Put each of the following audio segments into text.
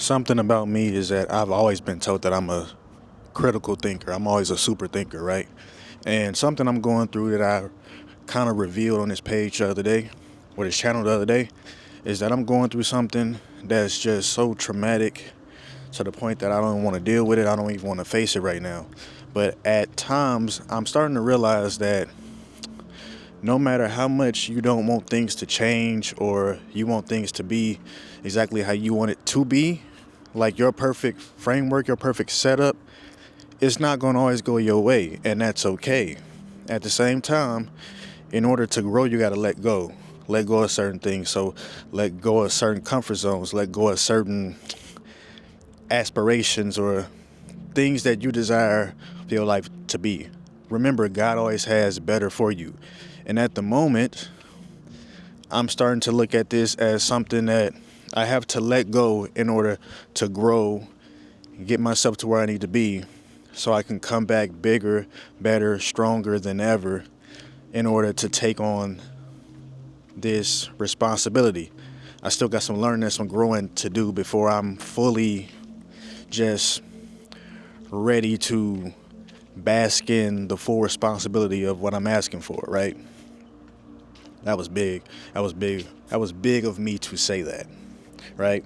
Something about me is that I've always been told that I'm a critical thinker. I'm always a super thinker, right? And something I'm going through that I kind of revealed on this page the other day, or this channel the other day, is that I'm going through something that's just so traumatic to the point that I don't want to deal with it. I don't even want to face it right now. But at times, I'm starting to realize that no matter how much you don't want things to change or you want things to be exactly how you want it to be, like your perfect framework, your perfect setup, it's not going to always go your way, and that's okay. At the same time, in order to grow, you got to let go. Let go of certain things. So let go of certain comfort zones, let go of certain aspirations or things that you desire for your life to be. Remember, God always has better for you. And at the moment, I'm starting to look at this as something that I have to let go in order to grow, get myself to where I need to be so I can come back bigger, better, stronger than ever in order to take on this responsibility. I still got some learning and some growing to do before I'm fully just ready to bask in the full responsibility of what I'm asking for, right? That was big. That was big. That was big of me to say that, right?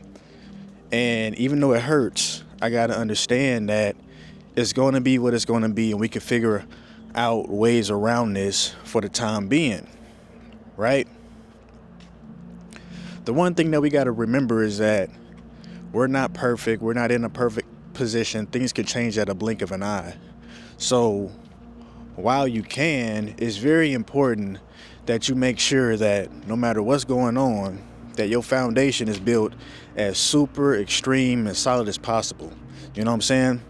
And even though it hurts, I got to understand that it's going to be what it's going to be, and we can figure out ways around this for the time being, right? The one thing that we got to remember is that we're not perfect. We're not in a perfect position. Things could change at a blink of an eye. So while you can, it's very important that you make sure that no matter what's going on, that your foundation is built as super extreme and solid as possible. You know what I'm saying?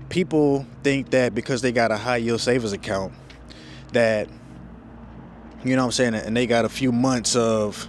People think that because they got a high yield savings account that, you know what I'm saying, and they got a few months of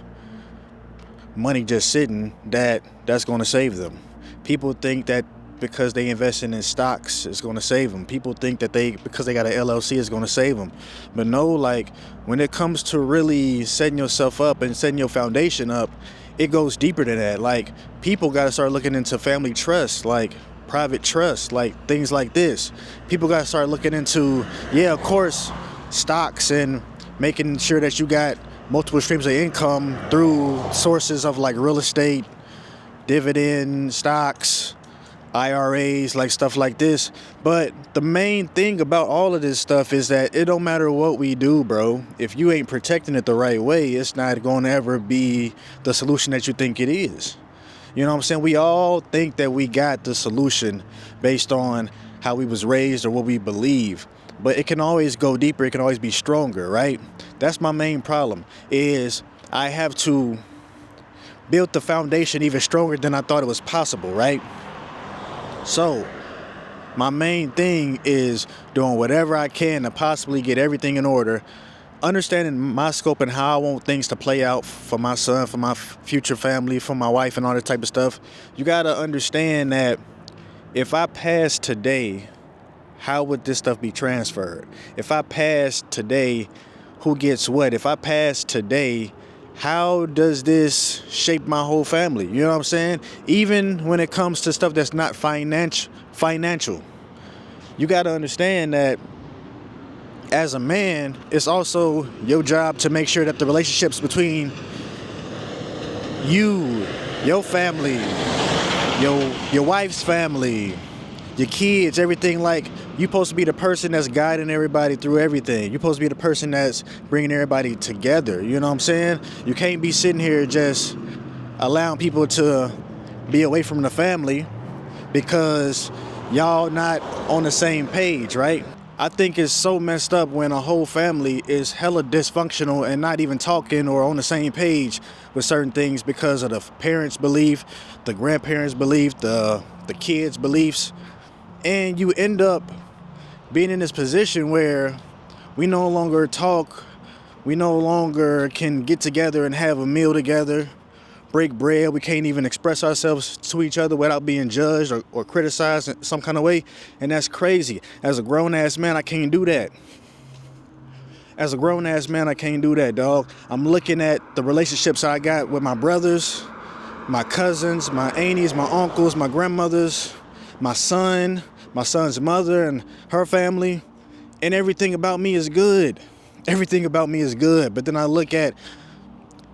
money just sitting, that's going to save them. People think that because they investing in stocks, it's going to save them. People think that because they got an LLC, it's going to save them. But no, like when it comes to really setting yourself up and setting your foundation up, it goes deeper than that. Like people got to start looking into family trust, like private trust, like things like this. People got to start looking into, of course, stocks and making sure that you got multiple streams of income through sources of like real estate, dividend, stocks, IRAs, like stuff like this. But the main thing about all of this stuff is that it don't matter what we do, bro. If you ain't protecting it the right way, it's not going to ever be the solution that you think it is. You know what I'm saying? We all think that we got the solution based on how we was raised or what we believe. But it can always go deeper. It can always be stronger, right? That's my main problem, is I have to build the foundation even stronger than I thought it was possible, right? So my main thing is doing whatever I can to possibly get everything in order, understanding my scope and how I want things to play out for my son, for my future family, for my wife and all that type of stuff. You got to understand that if I pass today, how would this stuff be transferred? If I pass today, who gets what? If I pass today, how does this shape my whole family? You know what I'm saying? Even when it comes to stuff that's not financial, you got to understand that as a man, it's also your job to make sure that the relationships between you, your family, your wife's family, your kids, everything, like you're supposed to be the person that's guiding everybody through everything. You're supposed to be the person that's bringing everybody together. You know what I'm saying? You can't be sitting here just allowing people to be away from the family because y'all not on the same page, right? I think it's so messed up when a whole family is hella dysfunctional and not even talking or on the same page with certain things because of the parents' belief, the grandparents' belief, the kids' beliefs. And you end up being in this position where we no longer talk, we no longer can get together and have a meal together, break bread. We can't even express ourselves to each other without being judged or criticized in some kind of way. And that's crazy. As a grown-ass man, I can't do that. As a grown-ass man, I can't do that, dog. I'm looking at the relationships I got with my brothers, my cousins, my aunties, my uncles, my grandmothers, my son, my son's mother and her family, and everything about me is good. Everything about me is good. But then I look at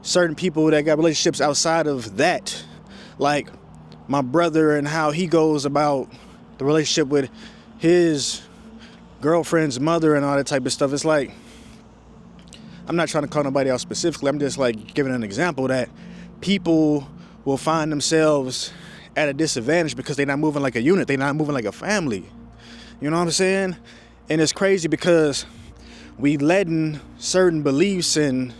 certain people that got relationships outside of that, like my brother and how he goes about the relationship with his girlfriend's mother and all that type of stuff. It's like, I'm not trying to call nobody out specifically. I'm just like giving an example that people will find themselves at a disadvantage because they're not moving like a unit. They're not moving like a family. You know what I'm saying? And it's crazy because we letting certain beliefs and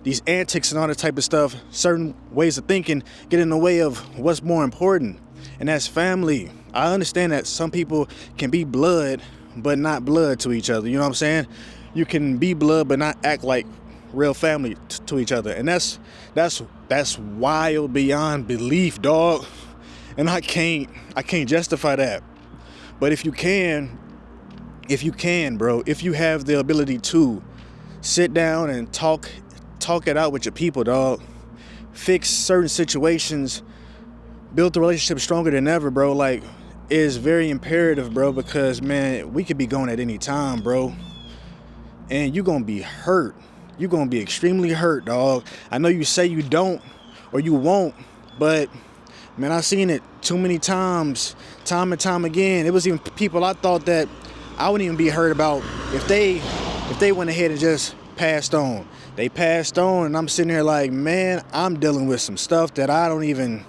these antics and all that type of stuff, certain ways of thinking, get in the way of what's more important, and that's family. I understand that some people can be blood, but not blood to each other. You know what I'm saying? You can be blood, but not act like real family to each other, and that's wild beyond belief, dog. And I can't justify that. But if you can, bro, if you have the ability to sit down and talk it out with your people, dog, fix certain situations, build the relationship stronger than ever, bro, like, is very imperative, bro, because, man, we could be going at any time, bro, and you're gonna be hurt. You're gonna be extremely hurt, dog. I know you say you don't or you won't, but, man, I've seen it too many times, time and time again. It was even people I thought that I wouldn't even be hurt about if they went ahead and just passed on. They passed on, and I'm sitting here like, man, I'm dealing with some stuff that I don't even,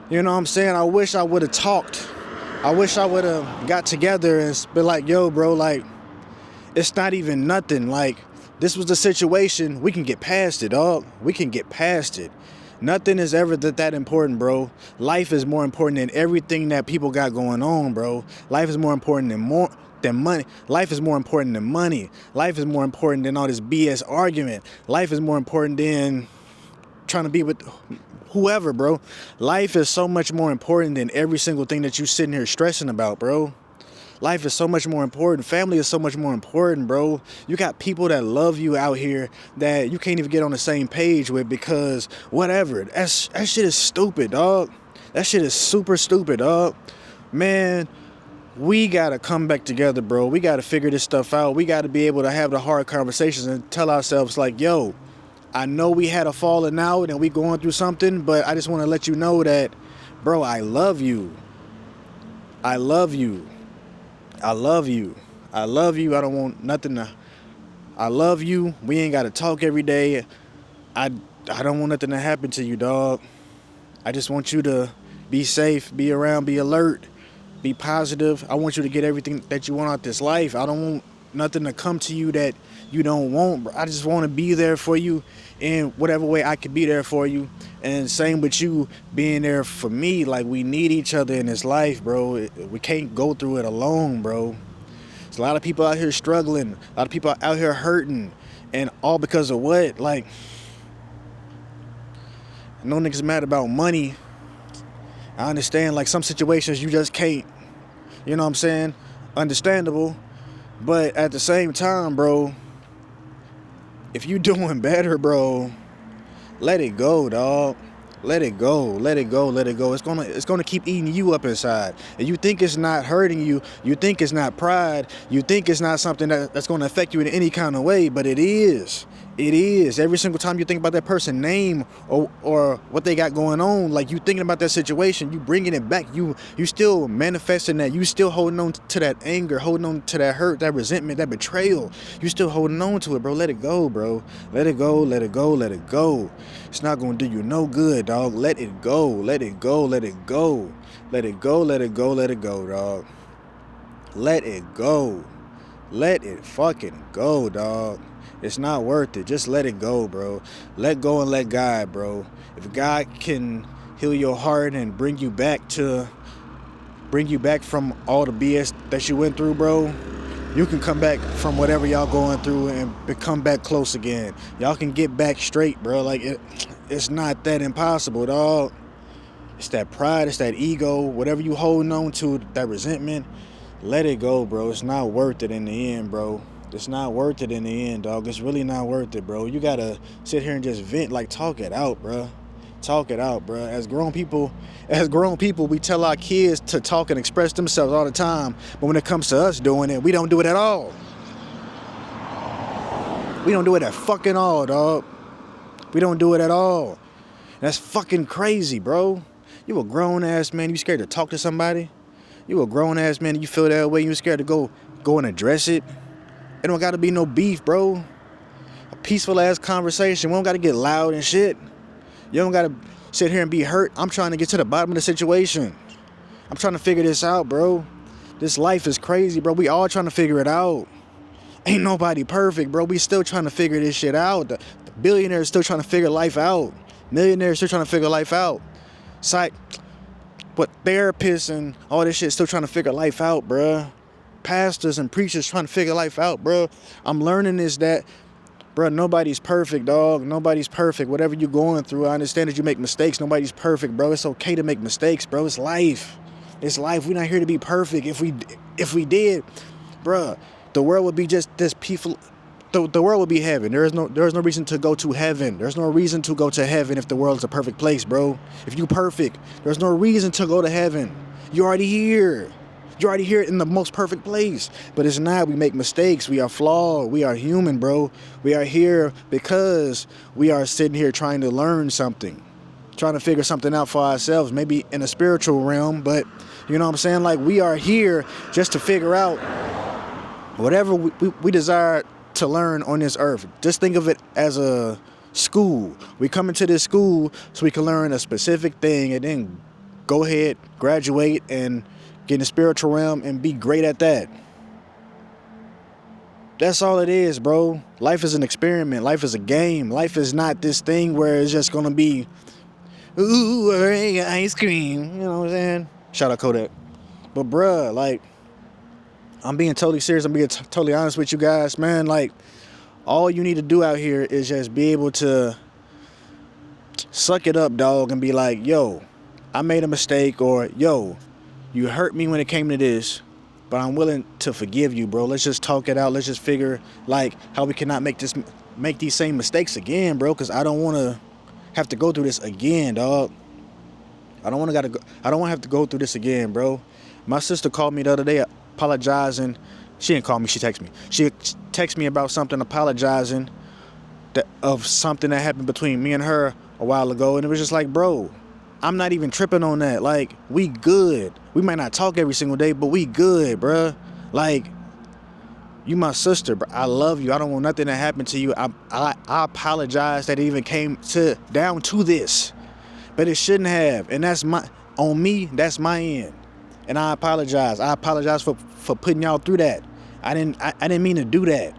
you know what I'm saying? I wish I would have talked. I wish I would have got together and been like, yo, bro, like, it's not even nothing. Like, this was the situation. We can get past it, dog. We can get past it. Nothing is ever that important, bro. Life is more important than everything that people got going on, bro. Life is more important than money. Life is more important than money. Life is more important than all this BS argument. Life is more important than trying to be with whoever, bro. Life is so much more important than every single thing that you sitting here stressing about, bro. Life is so much more important. Family is so much more important, bro. You got people that love you out here that you can't even get on the same page with because whatever. That shit is stupid, dog. That shit is super stupid, dog. Man, we got to come back together, bro. We got to figure this stuff out. We got to be able to have the hard conversations and tell ourselves like, yo, I know we had a falling out and we going through something, but I just want to let you know that, bro, I love you. I love you. I love you. I love you. I don't want nothing to... I love you. We ain't got to talk every day. I don't want nothing to happen to you, dog. I just want you to be safe, be around, be alert, be positive. I want you to get everything that you want out this life. I don't want nothing to come to you that you don't want, bro. I just want to be there for you in whatever way I can be there for you. And same with you being there for me. Like, we need each other in this life, bro. We can't go through it alone, bro. There's a lot of people out here struggling. A lot of people out here hurting. And all because of what? Like, no niggas mad about money. I understand, like, some situations you just can't, you know what I'm saying? Understandable. But at the same time, bro, if you doing better, bro, let it go, dog. Let it go. Let it go. Let it go. It's gonna keep eating you up inside. And you think it's not hurting you. You think it's not pride. You think it's not something that's gonna affect you in any kind of way, but it is. It is. Every single time you think about that person's name or what they got going on, like, you thinking about that situation, you bringing it back. You still manifesting that. You still holding on to that anger, holding on to that hurt, that resentment, that betrayal. You still holding on to it, bro. Let it go, bro. Let it go. Let it go. Let it go. It's not gonna do you no good, dog. Let it go. Let it go. Let it go. Let it go. Let it go. Let it go, dog. Let it go. Let it fucking go, dog. It's not worth it. Just let it go, bro. Let go and let God, bro. If God can heal your heart and bring you back from all the BS that you went through, bro, you can come back from whatever y'all going through and become back close again. Y'all can get back straight, bro. Like, it's not that impossible, dog. It's that pride, it's that ego, whatever you holding on to, that resentment, let it go, bro. It's not worth it in the end, bro. It's not worth it in the end, dog. It's really not worth it, bro. You gotta sit here and just vent, like, talk it out, bro. Talk it out, bro. As grown people, we tell our kids to talk and express themselves all the time. But when it comes to us doing it, we don't do it at all. We don't do it at fucking all, dog. We don't do it at all. That's fucking crazy, bro. You a grown ass man, you scared to talk to somebody? You a grown ass man, you feel that way, you scared to go and address it? It don't gotta be no beef, bro. A peaceful ass conversation. We don't gotta get loud and shit. You don't gotta sit here and be hurt. I'm trying to get to the bottom of the situation. I'm trying to figure this out, bro. This life is crazy, bro. We all trying to figure it out. Ain't nobody perfect, bro. We still trying to figure this shit out. The billionaires still trying to figure life out. Millionaires still trying to figure life out. But therapists and all this shit still trying to figure life out, bro. Pastors and preachers trying to figure life out, bro. I'm learning this, that, bro, nobody's perfect, dog. Nobody's perfect. Whatever you're going through, I understand that you make mistakes. Nobody's perfect, bro. It's okay to make mistakes, bro. It's life. It's life. We're not here to be perfect. If we did, bro, the world would be just this peaceful. The world would be heaven. There is no reason to go to heaven. There's no reason to go to heaven if the world is a perfect place, bro. If you perfect, there's no reason to go to heaven. You're already here. You're already here in the most perfect place. But it's not. We make mistakes. We are flawed. We are human, bro. We are here because we are sitting here trying to learn something. Trying to figure something out for ourselves. Maybe in a spiritual realm. But, you know what I'm saying? Like, we are here just to figure out whatever we desire to learn on this earth. Just think of it as a school. We come into this school so we can learn a specific thing and then go ahead, graduate, and get in the spiritual realm and be great at that. That's all it is, bro. Life is an experiment. Life is a game. Life is not this thing where it's just gonna be, ooh, ice cream. You know what I'm saying? Shout out Kodak. But bruh, like, I'm being totally serious. I'm being totally honest with you guys, man. Like, all you need to do out here is just be able to suck it up, dog, and be like, yo, I made a mistake, or yo, you hurt me when it came to this, but I'm willing to forgive you, bro. Let's just talk it out. Let's just figure, like, how we cannot make these same mistakes again, bro, because I don't want to have to go through this again, dog. I don't want to have to go through this again, bro. My sister called me the other day apologizing. She didn't call me, she texted me. She texted me about something, apologizing of something that happened between me and her a while ago. And it was just like, bro, I'm not even tripping on that. Like, we good. We might not talk every single day, but we good, bro. Like, you my sister, bro. I love you. I don't want nothing to happen to you. I apologize that it even came down to this. But it shouldn't have. And that's on me, that's my end. And I apologize. I apologize for putting y'all through that. I didn't mean to do that.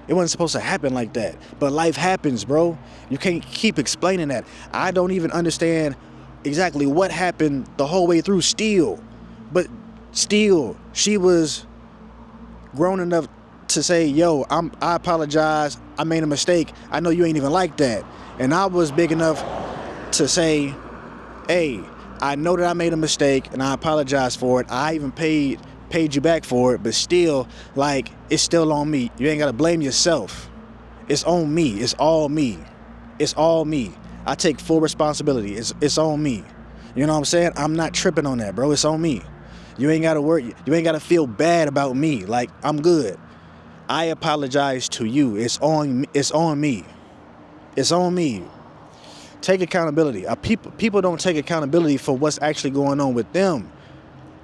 It wasn't supposed to happen like that. But life happens, bro. You can't keep explaining that. I don't even understand exactly what happened the whole way through still. But still, she was grown enough to say, yo, I apologize. I made a mistake. I know you ain't even like that. And I was big enough to say, hey, I know that I made a mistake and I apologize for it. I even paid you back for it, but still, like, it's still on me. You ain't gotta blame yourself. It's on me. It's all me. It's all me. I take full responsibility. It's on me. You know what I'm saying? I'm not tripping on that, bro. It's on me. You ain't gotta worry. You ain't gotta feel bad about me. Like, I'm good. I apologize to you. It's on me. It's on me. It's on me. Take accountability. People don't take accountability for what's actually going on with them.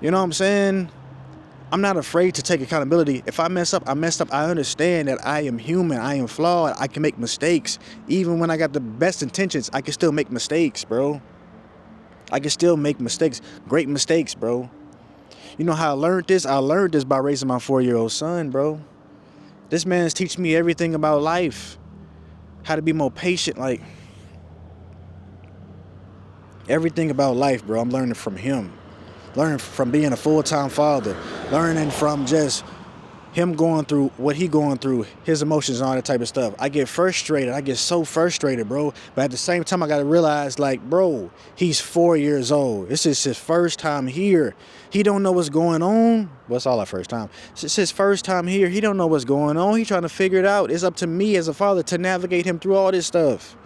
You know what I'm saying? I'm not afraid to take accountability. If I mess up, I messed up. I understand that I am human. I am flawed. I can make mistakes. Even when I got the best intentions, I can still make mistakes, bro. I can still make mistakes. Great mistakes, bro. You know how I learned this? I learned this by raising my 4-year-old son, bro. This man is teaching me everything about life. How to be more patient, like, everything about life, bro. I'm learning from him. Learning from being a full-time father. Learning from just him going through what he going through, his emotions and all that type of stuff. I get frustrated. I get so frustrated, bro. But at the same time, I got to realize, like, bro, he's 4 years old. This is his first time here. He don't know what's going on. Well, it's all our first time. It's his first time here. He don't know what's going on. He trying to figure it out. It's up to me as a father to navigate him through all this stuff.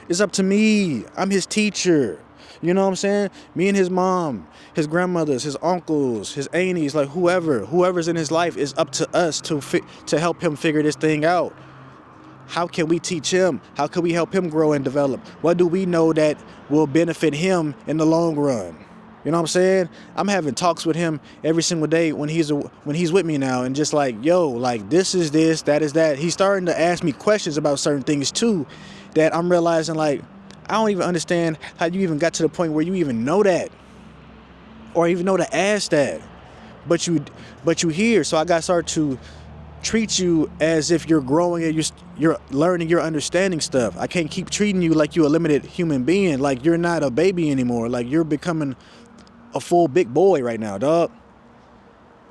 It's up to me. I'm his teacher. You know what I'm saying? Me and his mom, his grandmothers, his uncles, his aunties, like whoever's in his life, is up to us to help him figure this thing out. How can we teach him? How can we help him grow and develop? What do we know that will benefit him in the long run? You know what I'm saying? I'm having talks with him every single day when he's with me now, and just like, yo, like, this is this, that is that. He's starting to ask me questions about certain things too, that I'm realizing, like, I don't even understand how you even got to the point where you even know that, or even know to ask that. But you here, so I got to start to treat you as if you're growing and you're learning, you're understanding stuff. I can't keep treating you like you're a limited human being, like you're not a baby anymore, like you're becoming a full big boy right now, dog.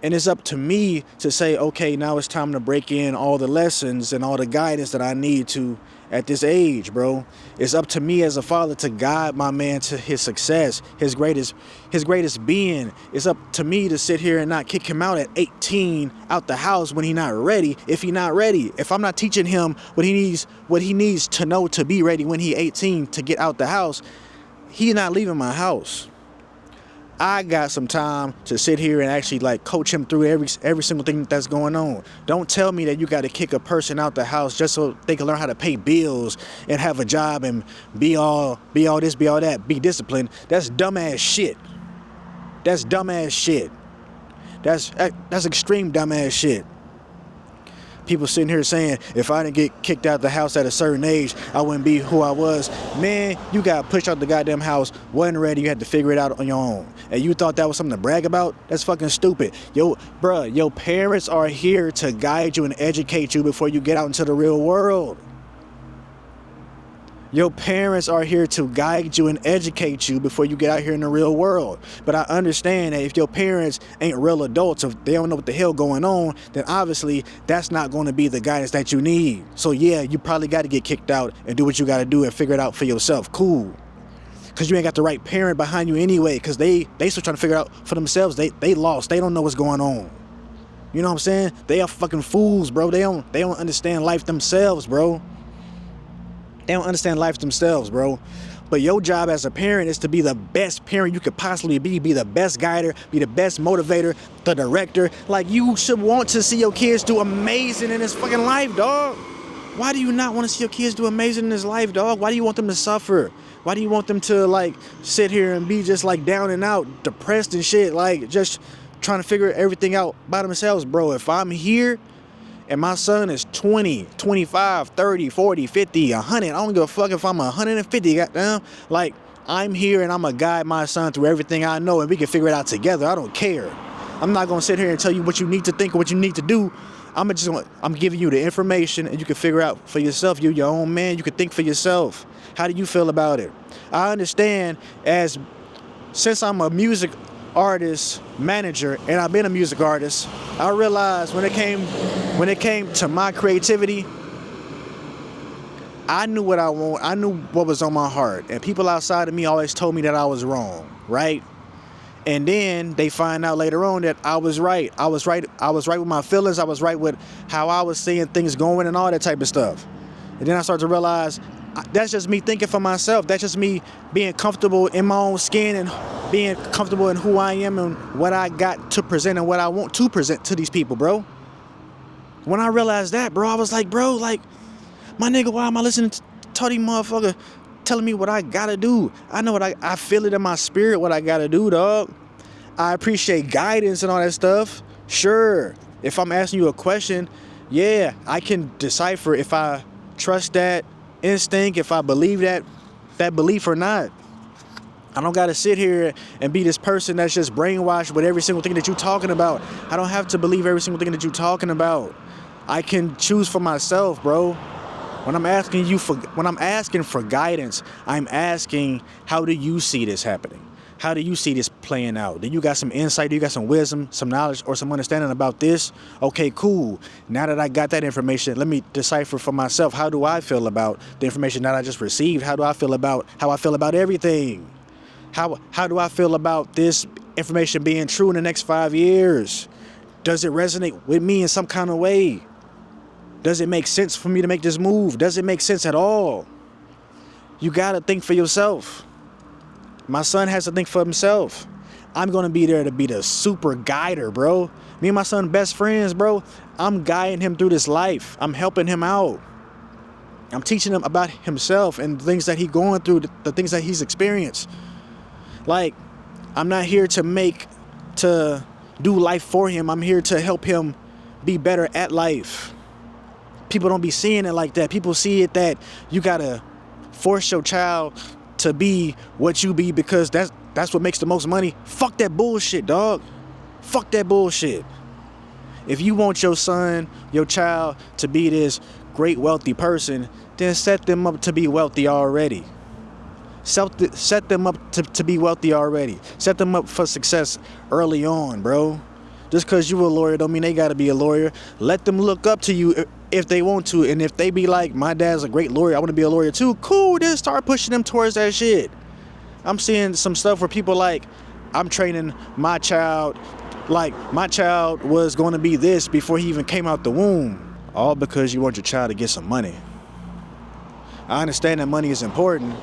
And it's up to me to say, okay, now it's time to break in all the lessons and all the guidance that I need to at this age, bro. It's up to me as a father to guide my man to his success, his greatest being. It's up to me to sit here and not kick him out at 18 out the house when he's not ready. If he's not ready, if I'm not teaching him what he needs to know to be ready when he's 18 to get out the house, he's not leaving my house. I got some time to sit here and actually like coach him through every single thing that's going on. Don't tell me that you got to kick a person out the house just so they can learn how to pay bills and have a job and be all this, be all that, be disciplined. That's dumbass shit. That's dumbass shit. That's extreme dumbass shit. People sitting here saying, if I didn't get kicked out the house at a certain age, I wouldn't be who I was. Man, you got pushed out the goddamn house, wasn't ready, you had to figure it out on your own. And you thought that was something to brag about? That's fucking stupid. Yo, bruh, your parents are here to guide you and educate you before you get out into the real world. Your parents are here to guide you and educate you before you get out here in the real world. But I understand that if your parents ain't real adults, if they don't know what the hell going on, then obviously that's not going to be the guidance that you need. So yeah, you probably got to get kicked out and do what you got to do and figure it out for yourself. Cool. Because you ain't got the right parent behind you anyway, because they still trying to figure it out for themselves. They lost. They don't know what's going on. You know what I'm saying? They are fucking fools, bro. They don't understand life themselves, bro. They don't understand life themselves, bro. But your job as a parent is to be the best parent you could possibly be the best guider, be the best motivator, the director. Like, you should want to see your kids do amazing in this fucking life, dog. Why do you not want to see your kids do amazing in this life, dog? Why do you want them to suffer? Why do you want them to, like, sit here and be just, like, down and out, depressed and shit, like, just trying to figure everything out by themselves, bro? If I'm here and my son is 20, 25, 30, 40, 50, 100. I don't give a fuck if I'm 150, goddamn. Like, I'm here and I'm going to guide my son through everything I know, and we can figure it out together. I don't care. I'm not going to sit here and tell you what you need to think or what you need to do. I'm giving you the information, and you can figure out for yourself. You're your own man. You can think for yourself. How do you feel about it? I understand, since I'm a music artist manager and I've been a music artist, I realized when it came to my creativity, I knew what I want. I knew what was on my heart, and people outside of me always told me that I was wrong, right? And then they find out later on that I was right. I was right with my feelings. I was right with how I was seeing things going and all that type of stuff. And then I started to realize that's just me thinking for myself. That's just me being comfortable in my own skin and being comfortable in who I am and what I got to present and what I want to present to these people, bro. When I realized that, bro, I was like, bro, like, my nigga, why am I listening to these motherfucker telling me what I gotta do? I know what I feel it in my spirit what I gotta do, dog. I appreciate guidance and all that stuff. Sure, if I'm asking you a question, yeah, I can decipher if I trust that instinct, if I believe that belief or not. I don't gotta sit here and be this person that's just brainwashed with every single thing that you're talking about. I don't have to believe every single thing that you're talking about. I can choose for myself, bro. When I'm asking for guidance, I'm asking, how do you see this happening? How do you see this playing out? Do you got some insight? Do you got some wisdom, some knowledge, or some understanding about this? Okay, cool. Now that I got that information, let me decipher for myself. How do I feel about the information that I just received? How do I feel about how I feel about everything? How do I feel about this information being true in the next 5 years? Does it resonate with me in some kind of way? Does it make sense for me to make this move? Does it make sense at all? You gotta think for yourself. My son has to think for himself. I'm gonna be there to be the super guider, bro. Me and my son best friends, bro. I'm guiding him through this life. I'm helping him out. I'm teaching him about himself and the things that he's going through, the things that he's experienced. Like, I'm not here to do life for him. I'm here to help him be better at life. People don't be seeing it like that. People see it that you gotta force your child to be what you be because that's what makes the most money. Fuck that bullshit, dog. Fuck that bullshit. If you want your son, your child to be this great wealthy person, then set them up to be wealthy already. Set them up to be wealthy already. Set them up for success early on, bro. Just because you a lawyer don't mean they got to be a lawyer. Let them look up to you if they want to. And if they be like, my dad's a great lawyer, I want to be a lawyer too. Cool, then start pushing them towards that shit. I'm seeing some stuff where people like, I'm training my child, like my child was going to be this before he even came out the womb. All because you want your child to get some money. I understand that money is important,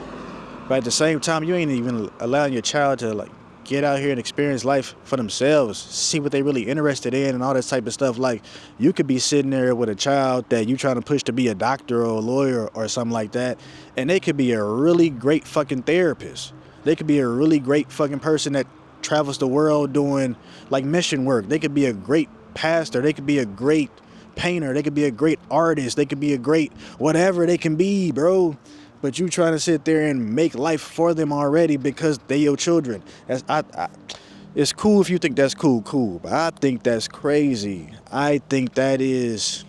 but at the same time, you ain't even allowing your child to like get out here and experience life for themselves, see what they really interested in and all that type of stuff. Like, you could be sitting there with a child that you trying to push to be a doctor or a lawyer or something like that, and they could be a really great fucking therapist. They could be a really great fucking person that travels the world doing like mission work. They could be a great pastor. They could be a great painter. They could be a great artist. They could be a great whatever they can be, bro. But you trying to sit there and make life for them already because they your children. It's cool if you think that's cool. But I think that's crazy. I think that is,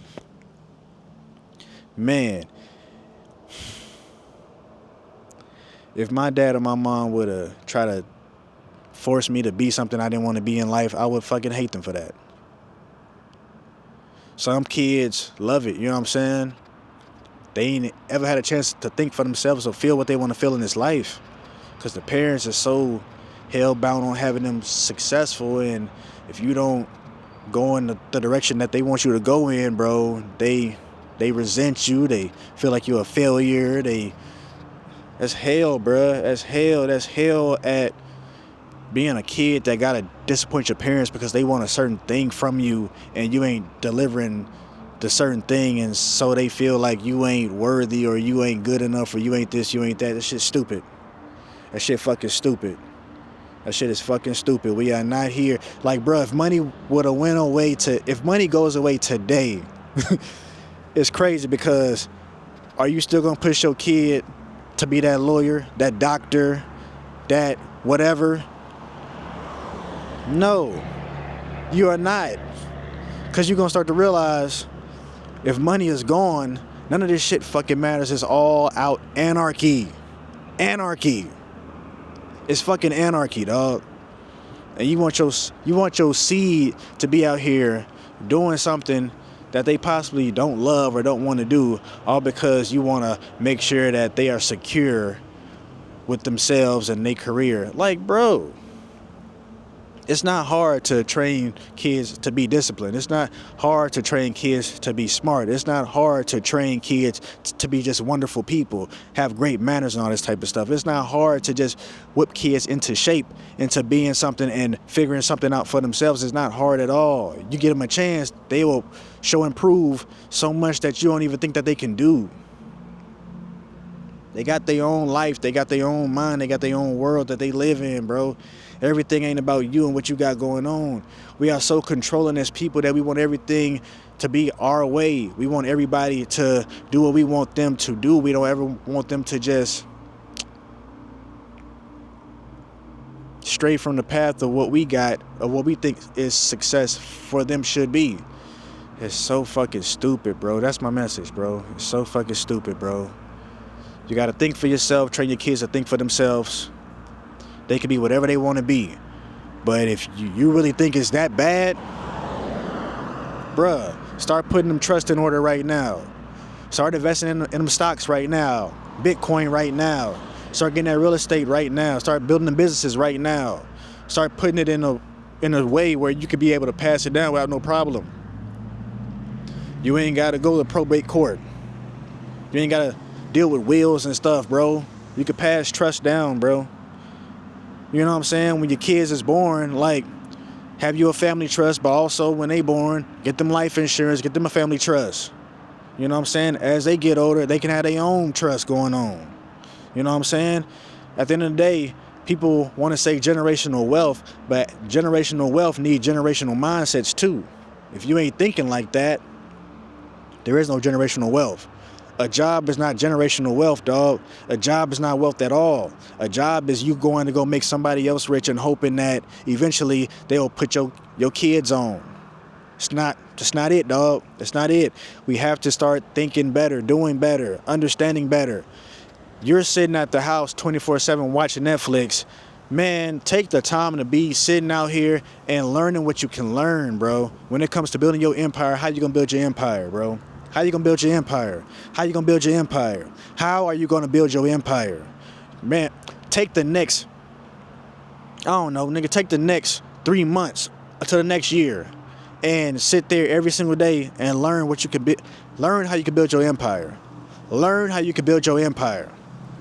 man. If my dad or my mom would have tried to force me to be something I didn't want to be in life, I would fucking hate them for that. Some kids love it, you know what I'm saying? They ain't ever had a chance to think for themselves or feel what they want to feel in this life. Because the parents are so hell-bound on having them successful, and if you don't go in the direction that they want you to go in, bro, they resent you. They feel like you're a failure. That's hell, bro. That's hell. That's hell at being a kid that gotta disappoint your parents because they want a certain thing from you and you ain't delivering the certain thing, and so they feel like you ain't worthy or you ain't good enough or you ain't this, you ain't that. That shit's stupid. That shit fucking stupid. That shit is fucking stupid. We are not here. Like, bro, if money if money goes away today, it's crazy because are you still gonna push your kid to be that lawyer, that doctor, that whatever? No, you are not. Because you're going to start to realize if money is gone, none of this shit fucking matters. It's all out anarchy. Anarchy. It's fucking anarchy, dog. And you want your seed to be out here doing something that they possibly don't love or don't want to do, all because you want to make sure that they are secure with themselves and their career. Like, bro, it's not hard to train kids to be disciplined. It's not hard to train kids to be smart. It's not hard to train kids to be just wonderful people, have great manners and all this type of stuff. It's not hard to just whip kids into shape, into being something and figuring something out for themselves. It's not hard at all. You give them a chance, they will show and prove so much that you don't even think that they can do. They got their own life. They got their own mind. They got their own world that they live in, bro. Everything ain't about you and what you got going on. We are so controlling as people that we want everything to be our way. We want everybody to do what we want them to do. We don't ever want them to just stray from the path of what we got, of what we think is success for them should be. It's so fucking stupid, bro. That's my message, bro. It's so fucking stupid, bro. You got to think for yourself, train your kids to think for themselves. They can be whatever they want to be. But if you really think it's that bad, bruh, start putting them trust in order right now. Start investing in them stocks right now. Bitcoin right now. Start getting that real estate right now. Start building the businesses right now. Start putting it in a way where you could be able to pass it down without no problem. You ain't got to go to probate court. You ain't got to deal with wills and stuff, bro. You could pass trust down, bro. You know what I'm saying? When your kids is born, like, have you a family trust, but also when they born, get them life insurance, get them a family trust. You know what I'm saying? As they get older, they can have their own trust going on. You know what I'm saying? At the end of the day, people want to say generational wealth, but generational wealth needs generational mindsets too. If you ain't thinking like that, there is no generational wealth. A job is not generational wealth, dog. A job is not wealth at all. A job is you going to go make somebody else rich and hoping that eventually they'll put your kids on. That's not it, dog. That's not it. We have to start thinking better, doing better, understanding better. You're sitting at the house 24/7 watching Netflix. Man, take the time to be sitting out here and learning what you can learn, bro. When it comes to building your empire, how you gonna build your empire, bro? How you gonna build your empire? How you gonna build your empire? How are you gonna build your empire? Man, take the next, I don't know, nigga, take the next 3 months to the next year and sit there every single day and learn what you can be, learn how you can build your empire. Learn how you can build your empire.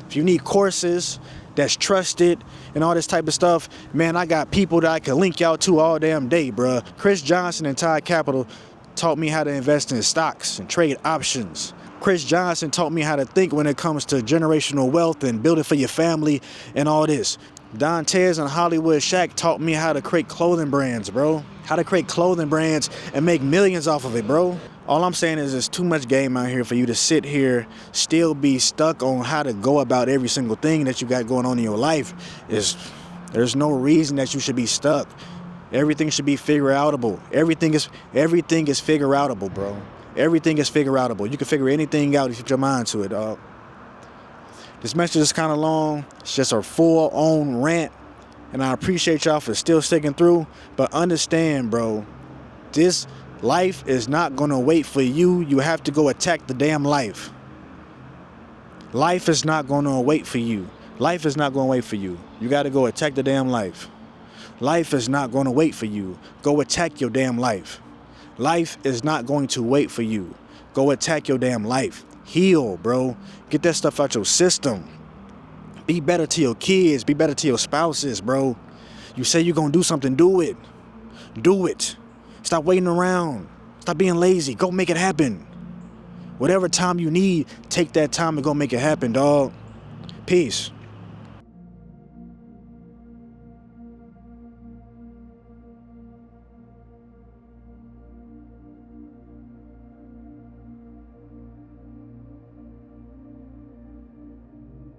If you need courses that's trusted and all this type of stuff, man, I got people that I can link y'all to all damn day, bruh. Chris Johnson and Tide Capital taught me how to invest in stocks and trade options. Chris Johnson taught me how to think when it comes to generational wealth and building for your family and all this. Dantes and Hollywood Shaq taught me how to create clothing brands, bro. How to create clothing brands and make millions off of it, bro. All I'm saying is there's too much game out here for you to sit here, still be stuck on how to go about every single thing that you got going on in your life. There's no reason that you should be stuck. Everything should be figure-outable. Everything is figure-outable, bro. Everything is figure-outable. You can figure anything out if you put your mind to it, dog. This message is kind of long. It's just a full-on rant, and I appreciate y'all for still sticking through. But understand, bro, this life is not going to wait for you. You have to go attack the damn life. Life is not going to wait for you. Life is not going to wait for you. You got to go attack the damn life. Life is not going to wait for you. Go attack your damn life. Life is not going to wait for you. Go attack your damn life. Heal, bro. Get that stuff out your system. Be better to your kids. Be better to your spouses, bro. You say you're going to do something, do it. Do it. Stop waiting around. Stop being lazy. Go make it happen. Whatever time you need, take that time and go make it happen, dog. Peace.